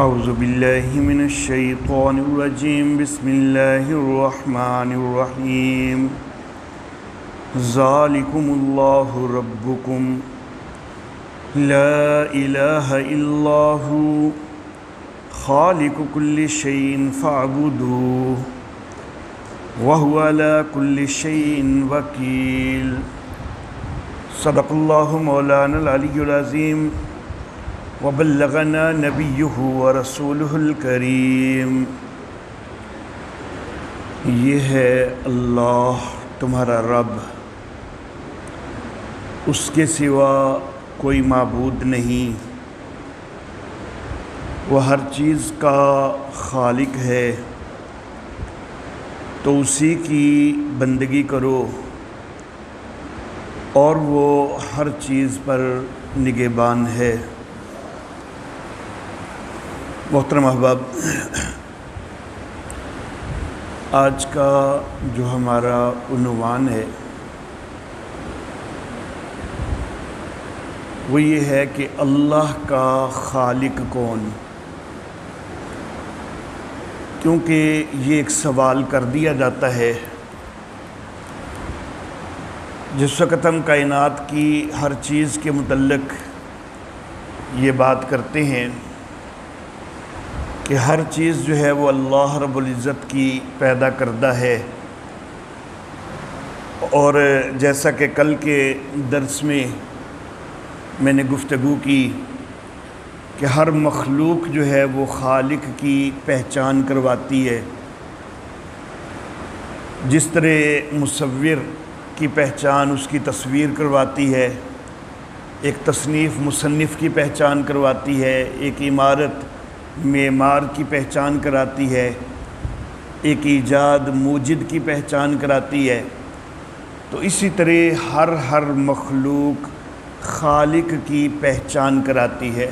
اعوذ باللہ من الشیطان الرجیم بسم اللہ الرحمن الرحیم ذالکم اللہ ربکم لا الہ الا ہو خالق کل شیء فاعبدوہ وہو علی کل شیء وکیل۔ صدق اللہ مولانا العلی العظیم وبلغنا نبیہ ورسولہ الکریم۔ یہ ہے اللہ تمہارا رب، اس کے سوا کوئی معبود نہیں، وہ ہر چیز کا خالق ہے، تو اسی کی بندگی کرو، اور وہ ہر چیز پر نگہبان ہے۔ محترم احباب، آج کا جو ہمارا عنوان ہے وہ یہ ہے کہ اللہ کا خالق کون؟ کیونکہ یہ ایک سوال کر دیا جاتا ہے جس وقت ہم کائنات کی ہر چیز کے متعلق یہ بات کرتے ہیں کہ ہر چیز جو ہے وہ اللہ رب العزت کی پیدا کردہ ہے، اور جیسا کہ کل کے درس میں نے گفتگو کی کہ ہر مخلوق جو ہے وہ خالق کی پہچان کرواتی ہے، جس طرح مصور کی پہچان اس کی تصویر کرواتی ہے، ایک تصنیف مصنف کی پہچان کرواتی ہے، ایک عمارت معمار کی پہچان کراتی ہے، ایک ایجاد موجد کی پہچان کراتی ہے، تو اسی طرح ہر مخلوق خالق کی پہچان کراتی ہے،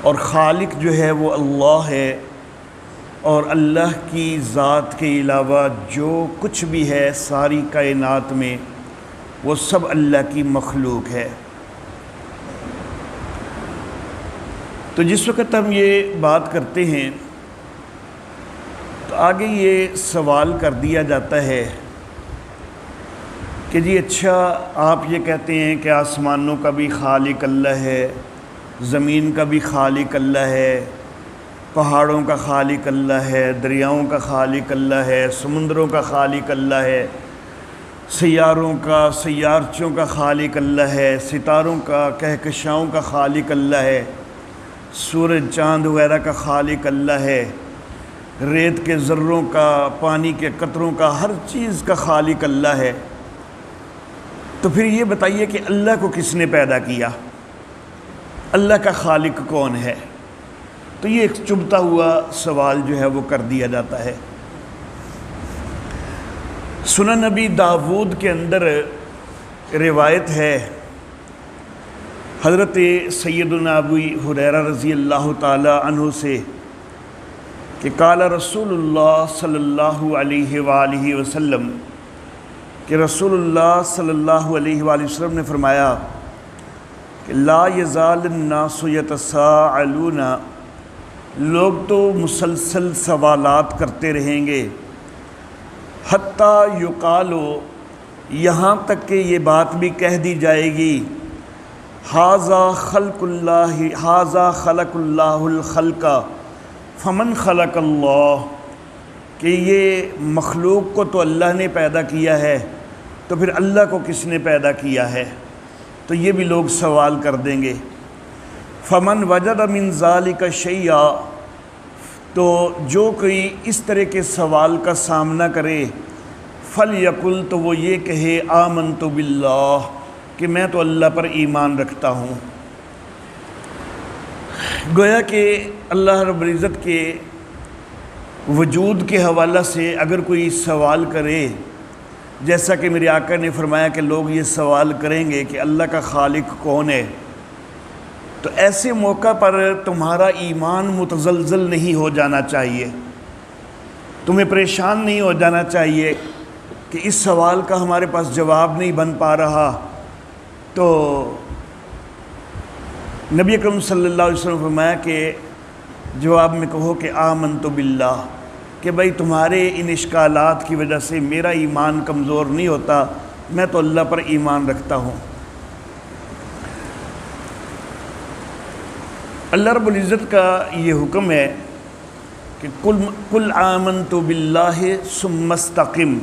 اور خالق جو ہے وہ اللہ ہے، اور اللہ کی ذات کے علاوہ جو کچھ بھی ہے ساری کائنات میں وہ سب اللہ کی مخلوق ہے۔ تو جس وقت ہم یہ بات کرتے ہیں تو آگے یہ سوال کر دیا جاتا ہے کہ جی اچھا، آپ یہ کہتے ہیں کہ آسمانوں کا بھی خالق اللہ ہے، زمین کا بھی خالق اللہ ہے، پہاڑوں کا خالق اللہ ہے، دریاؤں کا خالق اللہ ہے، سمندروں کا خالق اللہ ہے، سیاروں کا سیارچوں کا خالق اللہ ہے، ستاروں کا کہکشاؤں کا خالق اللہ ہے، سورج چاند وغیرہ کا خالق اللہ ہے، ریت کے ذروں کا، پانی کے قطروں کا، ہر چیز کا خالق اللہ ہے۔ تو پھر یہ بتائیے کہ اللہ کو کس نے پیدا کیا؟ اللہ کا خالق کون ہے؟ تو یہ ایک چبھتا ہوا سوال جو ہے وہ کر دیا جاتا ہے۔ سنن نبی داود کے اندر روایت ہے حضرت سیدنا ابو ہریرہ رضی اللہ تعالی عنہ سے کہ قال رسول اللہ صلی اللہ علیہ وآلہ وسلم، کہ رسول اللہ صلی اللہ علیہ وآلہ وسلم نے فرمایا کہ لا یزال الناس یتساءلون، لوگ تو مسلسل سوالات کرتے رہیں گے، حتیٰ یقالو، یہاں تک کہ یہ بات بھی کہہ دی جائے گی، ھذا خلق اللہ، ھذا خلق اللہ الخلق فمن خلق اللہ، کہ یہ مخلوق کو تو اللہ نے پیدا کیا ہے، تو پھر اللہ کو کس نے پیدا کیا ہے؟ تو یہ بھی لوگ سوال کر دیں گے۔ فمن وجد من ذلک شیئا، تو جو کوئی اس طرح کے سوال کا سامنا کرے، فلیقل، تو وہ یہ کہے آمنت باللہ، کہ میں تو اللہ پر ایمان رکھتا ہوں۔ گویا کہ اللہ رب العزت کے وجود کے حوالہ سے اگر کوئی سوال کرے، جیسا کہ میرے آقا نے فرمایا کہ لوگ یہ سوال کریں گے کہ اللہ کا خالق کون ہے، تو ایسے موقع پر تمہارا ایمان متزلزل نہیں ہو جانا چاہیے، تمہیں پریشان نہیں ہو جانا چاہیے کہ اس سوال کا ہمارے پاس جواب نہیں بن پا رہا۔ تو نبی اکرم صلی اللہ علیہ وسلم فرمایا کہ جواب میں کہو کہ آمنت باللہ، کہ بھائی تمہارے ان اشکالات کی وجہ سے میرا ایمان کمزور نہیں ہوتا، میں تو اللہ پر ایمان رکھتا ہوں۔ اللہ رب العزت کا یہ حکم ہے کہ قل آمنت باللہ ثم استقم،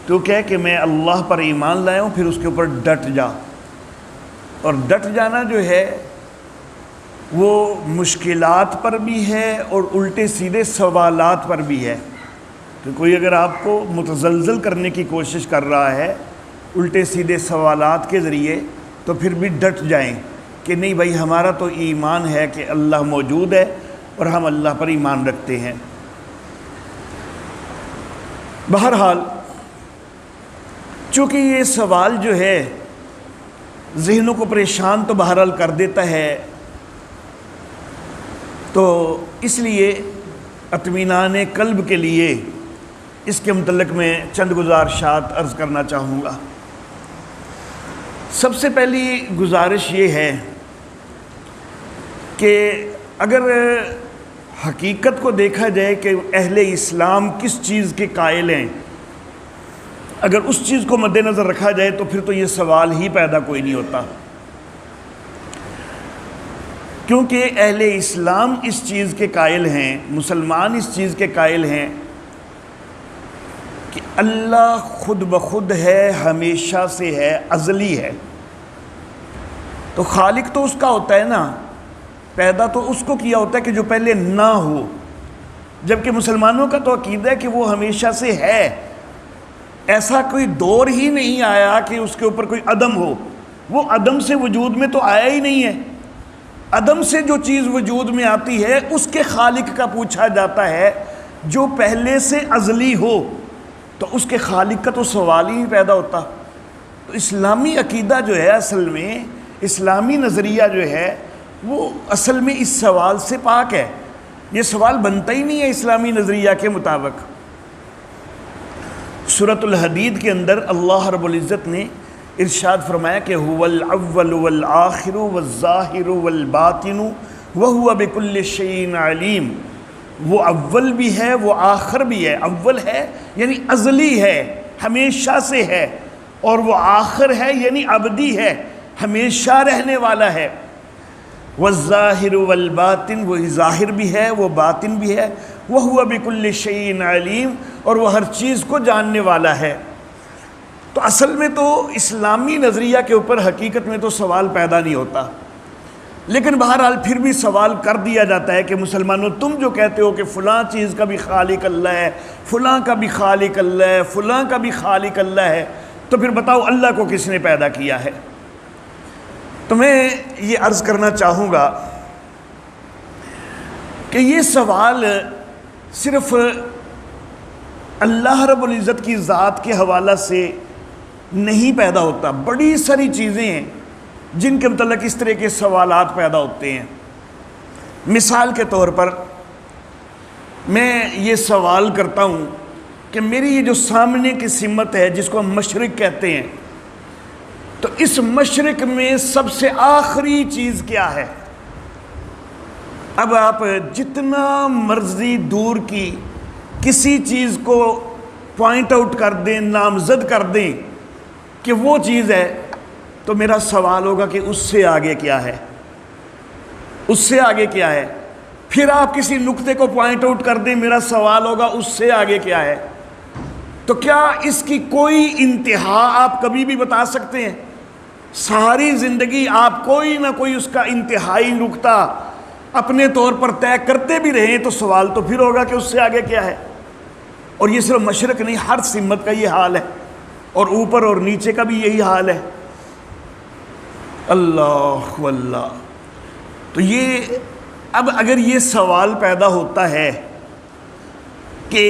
تو کہہ کہ میں اللہ پر ایمان لایا ہوں، پھر اس کے اوپر ڈٹ جا۔ اور ڈٹ جانا جو ہے وہ مشکلات پر بھی ہے اور الٹے سیدھے سوالات پر بھی ہے، کہ کوئی اگر آپ کو متزلزل کرنے کی کوشش کر رہا ہے الٹے سیدھے سوالات کے ذریعے، تو پھر بھی ڈٹ جائیں کہ نہیں بھائی ہمارا تو ایمان ہے کہ اللہ موجود ہے اور ہم اللہ پر ایمان رکھتے ہیں۔ بہرحال چونکہ یہ سوال جو ہے ذہنوں کو پریشان تو بہرحال کر دیتا ہے، تو اس لیے اطمینان قلب کے لیے اس کے متعلق میں چند گزارشات عرض کرنا چاہوں گا۔ سب سے پہلی گزارش یہ ہے کہ اگر حقیقت کو دیکھا جائے کہ اہل اسلام کس چیز کے قائل ہیں، اگر اس چیز کو مد نظر رکھا جائے تو پھر تو یہ سوال ہی پیدا کوئی نہیں ہوتا، کیونکہ اہل اسلام اس چیز کے قائل ہیں، مسلمان اس چیز کے قائل ہیں کہ اللہ خود بخود ہے، ہمیشہ سے ہے، ازلی ہے۔ تو خالق تو اس کا ہوتا ہے نا، پیدا تو اس کو کیا ہوتا ہے کہ جو پہلے نہ ہو، جبکہ مسلمانوں کا تو عقیدہ ہے کہ وہ ہمیشہ سے ہے، ایسا کوئی دور ہی نہیں آیا کہ اس کے اوپر کوئی عدم ہو، وہ عدم سے وجود میں تو آیا ہی نہیں ہے۔ عدم سے جو چیز وجود میں آتی ہے اس کے خالق کا پوچھا جاتا ہے، جو پہلے سے ازلی ہو تو اس کے خالق کا تو سوال ہی نہیں پیدا ہوتا۔ تو اسلامی عقیدہ جو ہے، اصل میں اسلامی نظریہ جو ہے وہ اصل میں اس سوال سے پاک ہے، یہ سوال بنتا ہی نہیں ہے اسلامی نظریہ کے مطابق۔ سورۃ الحدید کے اندر اللہ رب العزت نے ارشاد فرمایا کہ هو الاول والآخر والظاہر والباطن وهو بكل شيء علیم، وہ اول بھی ہے، وہ آخر بھی ہے۔ اول ہے یعنی ازلی ہے، ہمیشہ سے ہے، اور وہ آخر ہے یعنی ابدی ہے، ہمیشہ رہنے والا ہے۔ والظاہر والباطن، وہ ظاہر بھی ہے، وہ باطن بھی ہے۔ وَهُوَ بِكُلِّ شَيْءٍ عَلِيمٌ، اور وہ ہر چیز کو جاننے والا ہے۔ تو اصل میں تو اسلامی نظریہ کے اوپر حقیقت میں تو سوال پیدا نہیں ہوتا، لیکن بہرحال پھر بھی سوال کر دیا جاتا ہے کہ مسلمانوں تم جو کہتے ہو کہ فلاں چیز کا بھی خالق اللہ ہے، فلاں کا بھی خالق اللہ ہے، فلاں کا بھی خالق اللہ ہے، تو پھر بتاؤ اللہ کو کس نے پیدا کیا ہے؟ تو میں یہ عرض کرنا چاہوں گا کہ یہ سوال صرف اللہ رب العزت کی ذات کے حوالہ سے نہیں پیدا ہوتا، بڑی ساری چیزیں ہیں جن کے متعلق اس طرح کے سوالات پیدا ہوتے ہیں۔ مثال کے طور پر میں یہ سوال کرتا ہوں کہ میری یہ جو سامنے کی سمت ہے جس کو ہم مشرق کہتے ہیں، تو اس مشرق میں سب سے آخری چیز کیا ہے؟ اب آپ جتنا مرضی دور کی کسی چیز کو پوائنٹ آؤٹ کر دیں، نامزد کر دیں کہ وہ چیز ہے، تو میرا سوال ہوگا کہ اس سے آگے کیا ہے، اس سے آگے کیا ہے۔ پھر آپ کسی نقطے کو پوائنٹ آؤٹ کر دیں، میرا سوال ہوگا اس سے آگے کیا ہے۔ تو کیا اس کی کوئی انتہا آپ کبھی بھی بتا سکتے ہیں؟ ساری زندگی آپ کوئی نہ کوئی اس کا انتہائی نقطہ اپنے طور پر طے کرتے بھی رہیں تو سوال تو پھر ہوگا کہ اس سے آگے کیا ہے۔ اور یہ صرف مشرق نہیں، ہر سمت کا یہ حال ہے، اور اوپر اور نیچے کا بھی یہی حال ہے۔ اللہ واللہ، تو یہ اب اگر یہ سوال پیدا ہوتا ہے کہ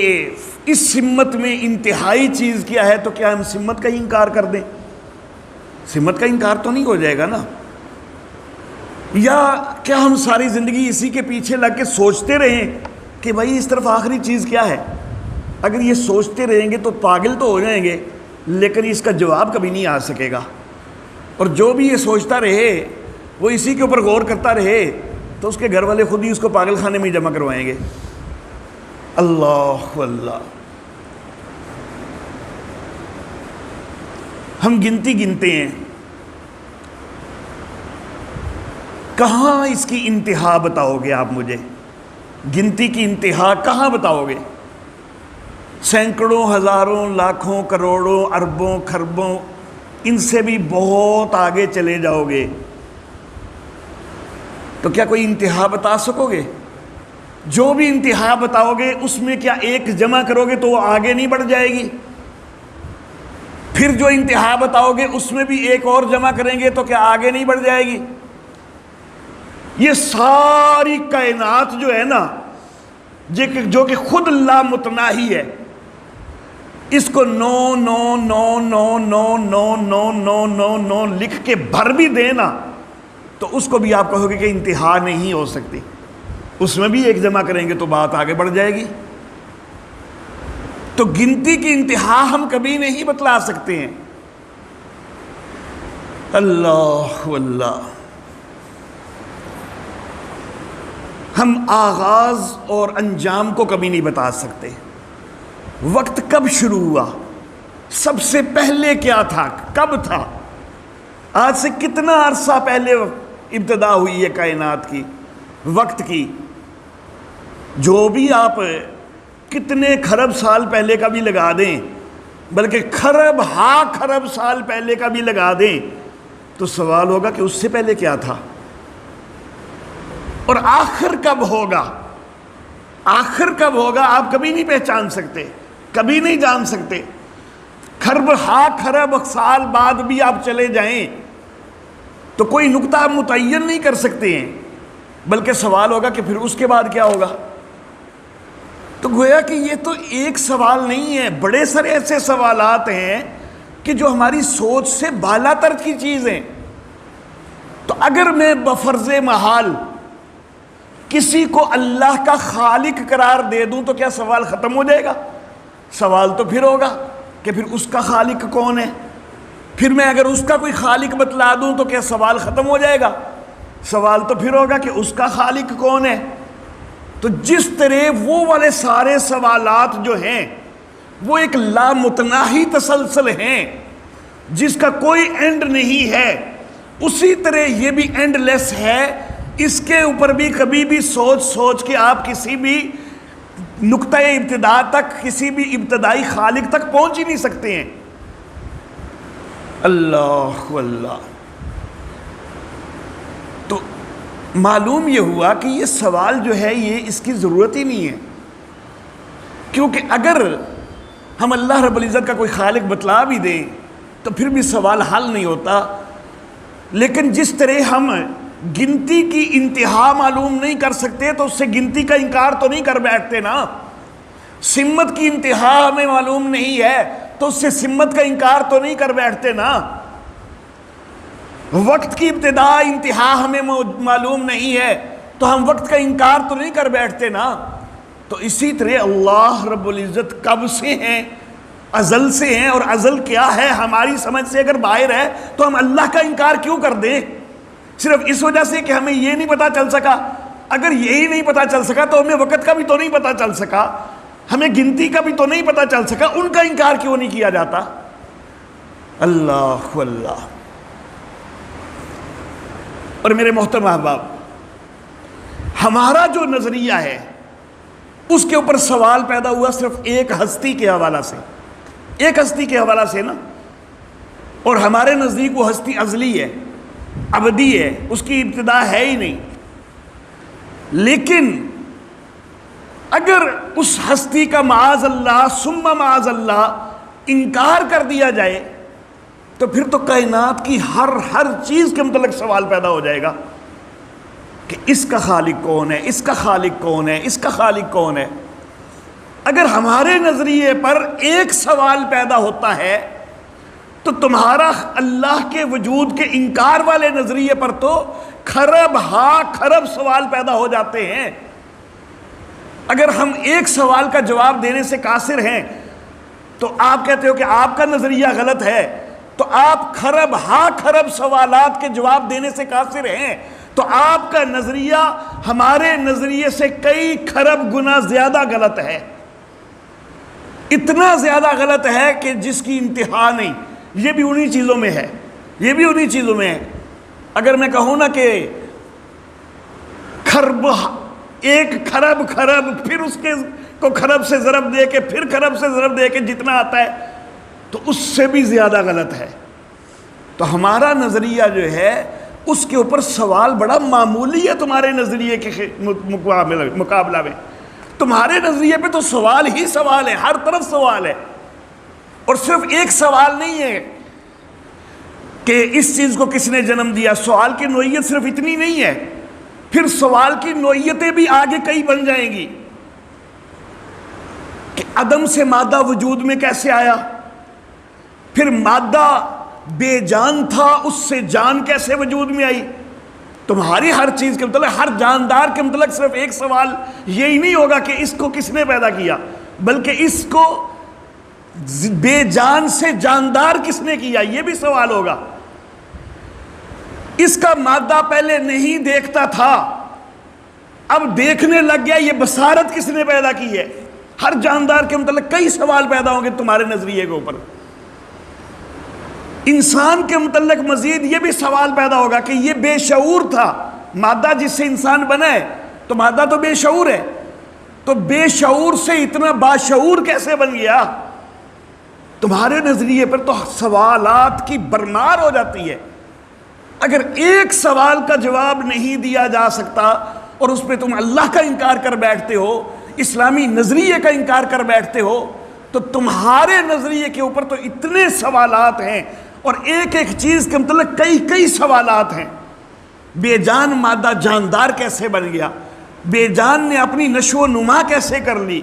اس سمت میں انتہائی چیز کیا ہے، تو کیا ہم سمت کا ہی انکار کر دیں؟ سمت کا انکار تو نہیں ہو جائے گا نا؟ یا کیا ہم ساری زندگی اسی کے پیچھے لگ کے سوچتے رہیں کہ بھائی اس طرف آخری چیز کیا ہے؟ اگر یہ سوچتے رہیں گے تو پاگل تو ہو جائیں گے، لیکن اس کا جواب کبھی نہیں آ سکے گا۔ اور جو بھی یہ سوچتا رہے، وہ اسی کے اوپر غور کرتا رہے، تو تو اس کے گھر والے خود ہی اس کو پاگل خانے میں ہی جمع کروائیں گے۔ اللہ اللہ، ہم گنتی گنتے ہیں، کہاں اس کی انتہا بتاؤ گے آپ مجھے؟ گنتی کی انتہا کہاں بتاؤ گے؟ سینکڑوں، ہزاروں، لاکھوں، کروڑوں، اربوں، کھربوں، ان سے بھی بہت آگے چلے جاؤ گے تو کیا کوئی انتہا بتا سکو گے؟ جو بھی انتہا بتاؤ گے اس میں کیا ایک جمع کرو گے تو وہ آگے نہیں بڑھ جائے گی؟ پھر جو انتہا بتاؤ گے اس میں بھی ایک اور جمع کریں گے تو کیا آگے نہیں بڑھ جائے گی؟ یہ ساری کائنات جو ہے نا، جو کہ خود لا متناہی ہے، اس کو 9 لکھ کے بھر بھی دینا تو اس کو بھی آپ کہو گے کہ انتہا نہیں ہو سکتی، اس میں بھی ایک جمع کریں گے تو بات آگے بڑھ جائے گی۔ تو گنتی کی انتہا ہم کبھی نہیں بتلا سکتے ہیں۔ اللہ اللہ، ہم آغاز اور انجام کو کبھی نہیں بتا سکتے۔ وقت کب شروع ہوا، سب سے پہلے کیا تھا، کب تھا، آج سے کتنا عرصہ پہلے ابتدا ہوئی ہے کائنات کی، وقت کی، جو بھی آپ کتنے خرب سال پہلے کا بھی لگا دیں، بلکہ خرب ہا خرب سال پہلے کا بھی لگا دیں تو سوال ہوگا کہ اس سے پہلے کیا تھا، اور آخر کب ہوگا، آخر کب ہوگا آپ کبھی نہیں پہچان سکتے، کبھی نہیں جان سکتے۔ خرب ہا خرب سال بعد بھی آپ چلے جائیں تو کوئی نقطہ آپ متعین نہیں کر سکتے ہیں، بلکہ سوال ہوگا کہ پھر اس کے بعد کیا ہوگا۔ تو گویا کہ یہ تو ایک سوال نہیں ہے، بڑے سارے ایسے سوالات ہیں کہ جو ہماری سوچ سے بالا تر کی چیز ہیں۔ تو اگر میں بفرض محال کسی کو اللہ کا خالق قرار دے دوں تو کیا سوال ختم ہو جائے گا؟ سوال تو پھر ہوگا کہ پھر اس کا خالق کون ہے؟ پھر میں اگر اس کا کوئی خالق بتلا دوں تو کیا سوال ختم ہو جائے گا؟ سوال تو پھر ہوگا کہ اس کا خالق کون ہے؟ تو جس طرح وہ والے سارے سوالات جو ہیں وہ ایک لامتناہی تسلسل ہیں جس کا کوئی اینڈ نہیں ہے، اسی طرح یہ بھی اینڈ لیس ہے۔ اس کے اوپر بھی کبھی بھی سوچ کے آپ کسی بھی نقطۂ ابتدا تک، کسی بھی ابتدائی خالق تک پہنچ ہی نہیں سکتے ہیں۔ اللہ اللہ، تو معلوم یہ ہوا کہ یہ سوال جو ہے یہ اس کی ضرورت ہی نہیں ہے، کیونکہ اگر ہم اللہ رب العزت کا کوئی خالق بتلا بھی دیں تو پھر بھی سوال حل نہیں ہوتا۔ لیکن جس طرح ہم گنتی کی انتہا معلوم نہیں کر سکتے تو اس سے گنتی کا انکار تو نہیں کر بیٹھتے نا۔ سمت کی انتہا ہمیں معلوم نہیں ہے تو اس سے سمت کا انکار تو نہیں کر بیٹھتے نا۔ وقت کی ابتدا انتہا ہمیں معلوم نہیں ہے تو ہم وقت کا انکار تو نہیں کر بیٹھتے نا۔ تو اسی طرح اللہ رب العزت کب سے ہیں، ازل سے ہیں، اور ازل کیا ہے ہماری سمجھ سے اگر باہر ہے تو ہم اللہ کا انکار کیوں کر دیں؟ صرف اس وجہ سے کہ ہمیں یہ نہیں پتا چل سکا۔ اگر یہی نہیں پتا چل سکا تو ہمیں وقت کا بھی تو نہیں پتا چل سکا، ہمیں گنتی کا بھی تو نہیں پتا چل سکا، ان کا انکار کیوں نہیں کیا جاتا؟ اللہ اللہ۔ اور میرے محترم احباب، ہمارا جو نظریہ ہے اس کے اوپر سوال پیدا ہوا صرف ایک ہستی کے حوالہ سے، ایک ہستی کے حوالہ سے نا، اور ہمارے نزدیک وہ ہستی ازلی ہے، ابدی ہے، اس کی ابتدا ہے ہی نہیں۔ لیکن اگر اس ہستی کا معاذ اللہ ثم معاذ اللہ انکار کر دیا جائے تو پھر تو کائنات کی ہر چیز کے متعلق سوال پیدا ہو جائے گا کہ اس کا خالق کون ہے، اس کا خالق کون ہے، اس کا خالق کون ہے۔ اگر ہمارے نظریے پر ایک سوال پیدا ہوتا ہے تو تمہارا اللہ کے وجود کے انکار والے نظریے پر تو خرب ہا خرب سوال پیدا ہو جاتے ہیں۔ اگر ہم ایک سوال کا جواب دینے سے قاصر ہیں تو آپ کہتے ہو کہ آپ کا نظریہ غلط ہے، تو آپ خرب ہا خرب سوالات کے جواب دینے سے قاصر ہیں تو آپ کا نظریہ ہمارے نظریے سے کئی کھرب گنا زیادہ غلط ہے، اتنا زیادہ غلط ہے کہ جس کی انتہا نہیں۔ یہ بھی انہی چیزوں میں ہے، یہ بھی انہی چیزوں میں ہے۔ اگر میں کہوں نا کہ کھرب، ایک کھرب پھر اس کے کو کھرب سے ضرب دے کے پھر کھرب سے ضرب دے کے جتنا آتا ہے، تو اس سے بھی زیادہ غلط ہے۔ تو ہمارا نظریہ جو ہے اس کے اوپر سوال بڑا معمولی ہے تمہارے نظریے کے مقابلہ میں۔ تمہارے نظریے پہ تو سوال ہی سوال ہے، ہر طرف سوال ہے، اور صرف ایک سوال نہیں ہے کہ اس چیز کو کس نے جنم دیا۔ سوال کی نوعیت صرف اتنی نہیں ہے، پھر سوال کی نوعیتیں بھی آگے کئی بن جائیں گی کہ عدم سے مادہ وجود میں کیسے آیا، پھر مادہ بے جان تھا، اس سے جان کیسے وجود میں آئی۔ تمہاری ہر چیز کے متعلق، ہر جاندار کے متعلق صرف ایک سوال یہی نہیں ہوگا کہ اس کو کس نے پیدا کیا، بلکہ اس کو بے جان سے جاندار کس نے کیا، یہ بھی سوال ہوگا۔ اس کا مادہ پہلے نہیں دیکھتا تھا، اب دیکھنے لگ گیا، یہ بصارت کس نے پیدا کی ہے۔ ہر جاندار کے متعلق کئی سوال پیدا ہوں گے تمہارے نظریے کے اوپر۔ انسان کے متعلق مزید یہ بھی سوال پیدا ہوگا کہ یہ بے شعور تھا، مادہ جس سے انسان بنا ہے تو مادہ تو بے شعور ہے، تو بے شعور سے اتنا باشعور کیسے بن گیا۔ تمہارے نظریے پر تو سوالات کی برمار ہو جاتی ہے۔ اگر ایک سوال کا جواب نہیں دیا جا سکتا اور اس پہ تم اللہ کا انکار کر بیٹھتے ہو، اسلامی نظریے کا انکار کر بیٹھتے ہو، تو تمہارے نظریے کے اوپر تو اتنے سوالات ہیں، اور ایک ایک چیز کے متعلق کئی سوالات ہیں۔ بے جان مادہ جاندار کیسے بن گیا، بے جان نے اپنی نشو و نما کیسے کر لی،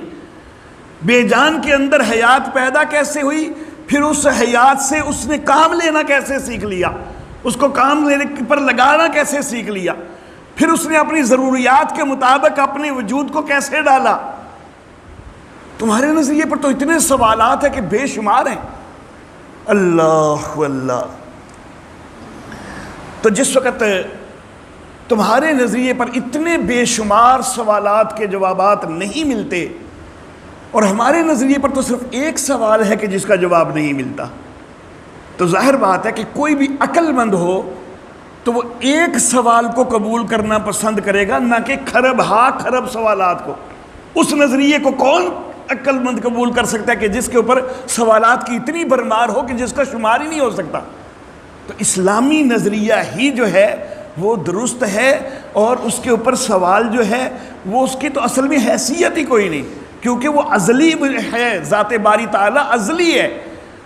بے جان کے اندر حیات پیدا کیسے ہوئی، پھر اس حیات سے اس نے کام لینا کیسے سیکھ لیا، اس کو کام لینے پر لگانا کیسے سیکھ لیا، پھر اس نے اپنی ضروریات کے مطابق اپنے وجود کو کیسے ڈالا۔ تمہارے نظریے پر تو اتنے سوالات ہیں کہ بے شمار ہیں۔ اللہ اللہ۔ تو جس وقت تمہارے نظریے پر اتنے بے شمار سوالات کے جوابات نہیں ملتے، اور ہمارے نظریے پر تو صرف ایک سوال ہے کہ جس کا جواب نہیں ملتا، تو ظاہر بات ہے کہ کوئی بھی عقل مند ہو تو وہ ایک سوال کو قبول کرنا پسند کرے گا، نہ کہ کھرب سوالات کو۔ اس نظریے کو کون عقل مند قبول کر سکتا ہے کہ جس کے اوپر سوالات کی اتنی برمار ہو کہ جس کا شمار ہی نہیں ہو سکتا۔ تو اسلامی نظریہ ہی جو ہے وہ درست ہے، اور اس کے اوپر سوال جو ہے وہ اس کی تو اصل میں حیثیت ہی کوئی نہیں، کیونکہ وہ ازلی ہے، ذات باری تعالیٰ ازلی ہے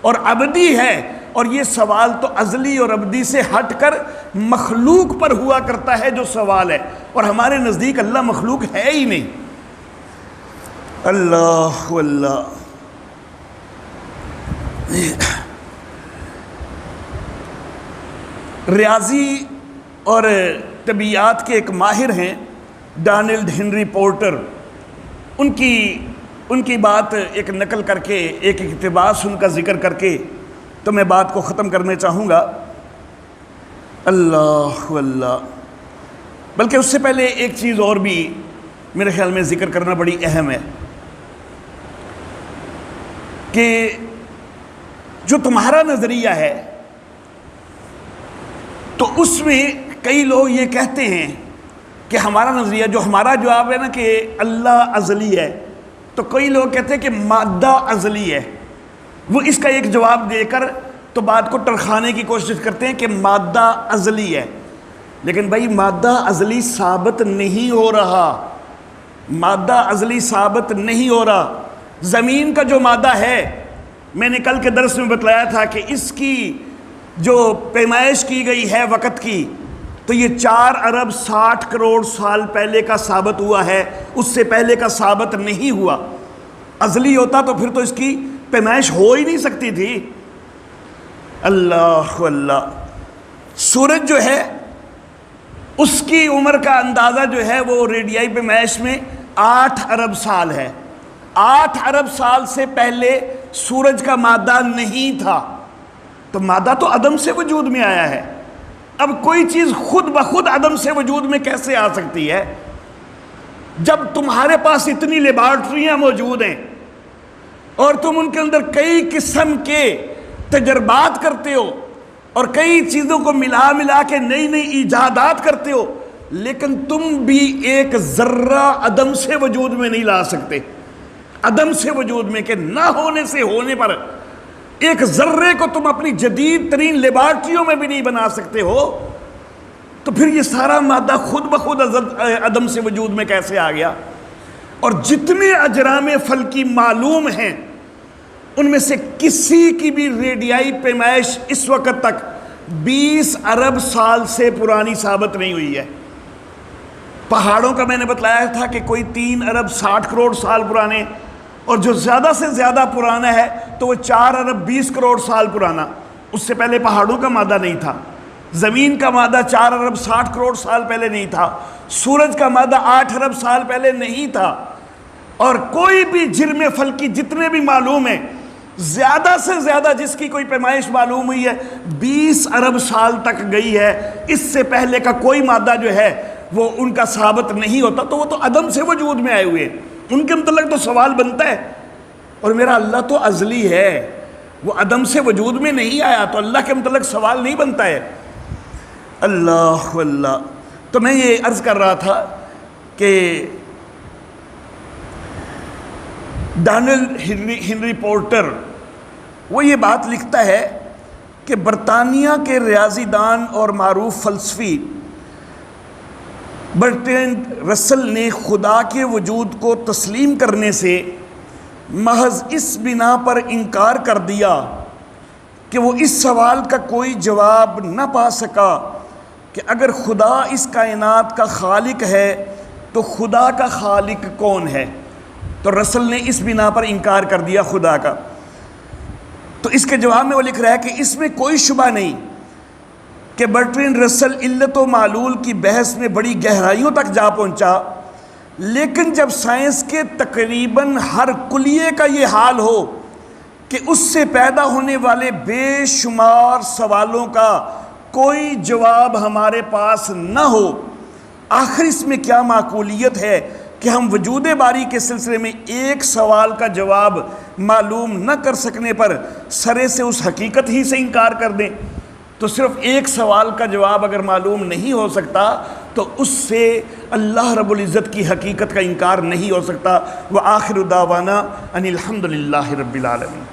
اور ابدی ہے، اور یہ سوال تو ازلی اور ابدی سے ہٹ کر مخلوق پر ہوا کرتا ہے جو سوال ہے، اور ہمارے نزدیک اللہ مخلوق ہے ہی نہیں۔ اللہ اللہ۔ ریاضی اور طبیعیات کے ایک ماہر ہیں ڈانلڈ ہنری پورٹر، ان کی بات ایک نقل کر کے، ایک اقتباس ان کا ذکر کر کے تو میں بات کو ختم کرنے چاہوں گا۔ اللہ اللہ۔ بلکہ اس سے پہلے ایک چیز اور بھی میرے خیال میں ذکر کرنا بڑی اہم ہے کہ جو تمہارا نظریہ ہے تو اس میں کئی لوگ یہ کہتے ہیں کہ ہمارا نظریہ، جو ہمارا جواب ہے نا کہ اللہ ازلی ہے، تو کئی لوگ کہتے ہیں کہ مادہ ازلی ہے۔ وہ اس کا ایک جواب دے کر تو بات کو ٹرخانے کی کوشش کرتے ہیں کہ مادہ ازلی ہے، لیکن بھائی مادہ ازلی ثابت نہیں ہو رہا، مادہ ازلی ثابت نہیں ہو رہا۔ زمین کا جو مادہ ہے، میں نے کل کے درس میں بتلایا تھا کہ اس کی جو پیمائش کی گئی ہے وقت کی، تو یہ 4,60,00,000,000 سال پہلے کا ثابت ہوا ہے، اس سے پہلے کا ثابت نہیں ہوا۔ ازلی ہوتا تو پھر تو اس کی پیمائش ہو ہی نہیں سکتی تھی۔ اللہ اللہ۔ سورج جو ہے اس کی عمر کا اندازہ جو ہے وہ ریڈیائی پیمائش میں 8 ارب سال ہے۔ 8 ارب سال سے پہلے سورج کا مادہ نہیں تھا، تو مادہ تو عدم سے وجود میں آیا ہے۔ اب کوئی چیز خود بخود عدم سے وجود میں کیسے آ سکتی ہے جب تمہارے پاس اتنی لیبارٹریاں موجود ہیں اور تم ان کے اندر کئی قسم کے تجربات کرتے ہو اور کئی چیزوں کو ملا ملا کے نئی نئی ایجادات کرتے ہو، لیکن تم بھی ایک ذرہ عدم سے وجود میں نہیں لا سکتے. عدم سے وجود میں کہ نہ ہونے سے ہونے پر ایک ذرے کو تم اپنی جدید ترین لیبارٹریوں میں بھی نہیں بنا سکتے ہو، تو پھر یہ سارا مادہ خود بخود عدم سے وجود میں کیسے آ گیا؟ اور جتنے اجرام فلکی معلوم ہیں ان میں سے کسی کی بھی ریڈیائی پیمائش اس وقت تک 20 ارب سال سے پرانی ثابت نہیں ہوئی ہے. پہاڑوں کا میں نے بتلایا تھا کہ کوئی 3 ارب 60 کروڑ سال پرانے، اور جو زیادہ سے زیادہ پرانا ہے تو وہ 4 ارب 20 کروڑ سال پرانا. اس سے پہلے پہاڑوں کا مادہ نہیں تھا، زمین کا مادہ 4 ارب 60 کروڑ سال پہلے نہیں تھا، سورج کا مادہ 8 ارب سال پہلے نہیں تھا. اور کوئی بھی جرم فلکی جتنے بھی معلوم ہیں، زیادہ سے زیادہ جس کی کوئی پیمائش معلوم ہوئی ہے 20 ارب سال تک گئی ہے. اس سے پہلے کا کوئی مادہ جو ہے وہ ان کا ثابت نہیں ہوتا، تو وہ تو عدم سے وجود میں آئے ہوئے ہیں. ان کے متعلق تو سوال بنتا ہے. اور میرا اللہ تو ازلی ہے، وہ عدم سے وجود میں نہیں آیا، تو اللہ کے متعلق سوال نہیں بنتا ہے. اللہ اللہ. تو میں یہ عرض کر رہا تھا کہ ڈانیل ہنری پورٹر وہ یہ بات لکھتا ہے کہ برطانیہ کے ریاضی دان اور معروف فلسفی برٹرینڈ رسل نے خدا کے وجود کو تسلیم کرنے سے محض اس بنا پر انکار کر دیا کہ وہ اس سوال کا کوئی جواب نہ پا سکا کہ اگر خدا اس کائنات کا خالق ہے تو خدا کا خالق کون ہے. تو رسل نے اس بنا پر انکار کر دیا خدا کا. تو اس کے جواب میں وہ لکھ رہا ہے کہ اس میں کوئی شبہ نہیں کہ برٹرینڈ رسل علت و معلول کی بحث میں بڑی گہرائیوں تک جا پہنچا، لیکن جب سائنس کے تقریباً ہر کلیے کا یہ حال ہو کہ اس سے پیدا ہونے والے بے شمار سوالوں کا کوئی جواب ہمارے پاس نہ ہو، آخر اس میں کیا معقولیت ہے کہ ہم وجود باری کے سلسلے میں ایک سوال کا جواب معلوم نہ کر سکنے پر سرے سے اس حقیقت ہی سے انکار کر دیں. تو صرف ایک سوال کا جواب اگر معلوم نہیں ہو سکتا تو اس سے اللہ رب العزت کی حقیقت کا انکار نہیں ہو سکتا. وآخر دعوانا ان الحمد للہ رب العالمین.